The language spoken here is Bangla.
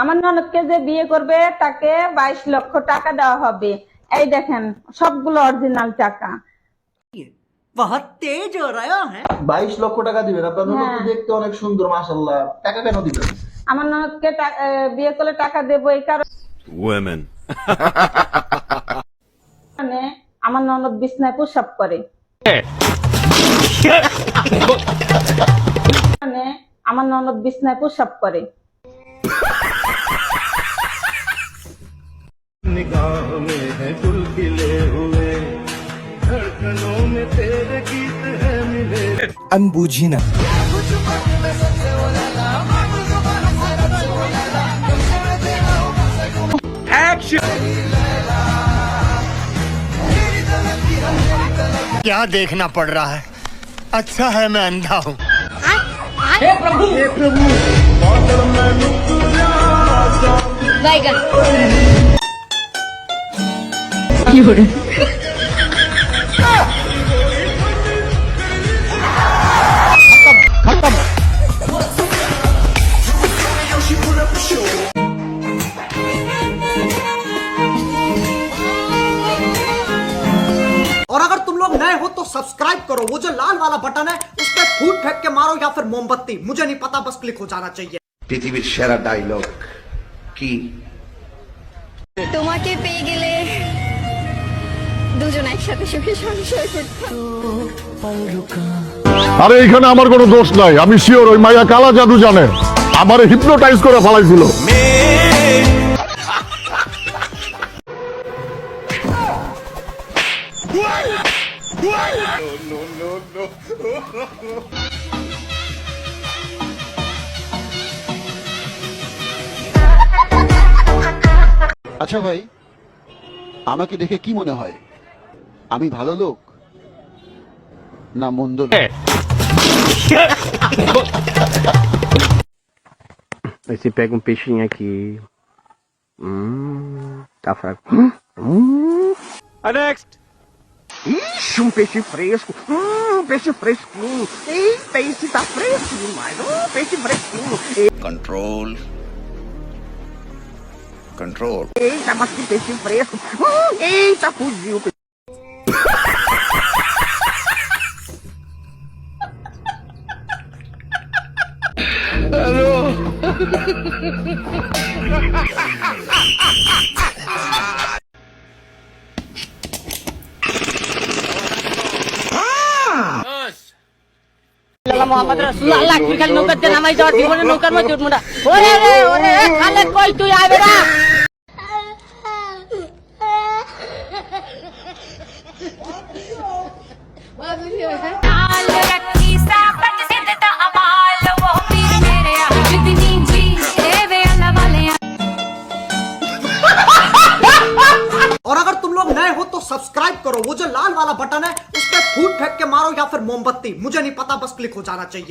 আমার ননদকে যে বিয়ে করবে তাকে 22 লক্ষ টাকা দেওয়া হবে। এই দেখেন সবগুলো অরিজিনাল টাকা। बहुत तेज हो रहा है। 22 লক্ষ টাকা দিবেন? আপনার ননদ তো হ্যাঁ। দেখতে অনেক সুন্দর, মাশাআল্লাহ। টাকা কেন দিবেন? আমার ননদকে বিয়ে করলে টাকা দেবো এই Women. কারণে আমার ননদ বিছনায় প্রসাব করে। আমার ননদ বিছনায় প্রসাব করে। निगाह में है गुल खिले हुए, धड़कनों में तेरे गीत है मिले। আমি বুঝি না। क्या देखना पड़ रहा है? अच्छा है मैं अंधा हूँ। और अगर तुम लोग नए हो तो सब्सक्राइब करो, वो जो लाल वाला बटन है उस पर फूट फेंक के मारो या फिर मोमबत्ती, मुझे नहीं पता, बस क्लिक हो जाना चाहिए। পৃথিবীর সেরা ডায়লগ কি? তোমাকে পেয়ে গেলে দুজন একসাথে সুখে সংসার করতাম। আরে এখানে আমার কোনো দোষ নাই, আমি শিওর ওই মাইয়া কালা জাদু জানে, আমারে হিপনোটাইজ করে ফেলাইছিল। আচ্ছা ভাই, আমাকে দেখে কি মনে হয়? আমি ভালো লোক না মন্দ লোক? Aí você pega um peixinho aqui. Tá fraco. Next. Ixi, um peixe fresco. Peixe fresquinho. Eita, esse tá fresco demais. Peixe fresquinho. Control control. Eita, mas que peixe fresco. Eita, fugiu. Mohammad রাসূলুল্লাহ কি খালি নৌকাতে নামাই যাওয়ার জীবনে নৌকার মধ্যে উঠমুড়া। ওরে রে ওরে খালে কই তুই আইবে না? और अगर तुम लोग नए हो तो सब्सक्राइब करो, वो जो लाल वाला बटन है उस पर फूट फेंक के मारो या फिर मोमबत्ती, मुझे नहीं पता, बस क्लिक हो जाना चाहिए।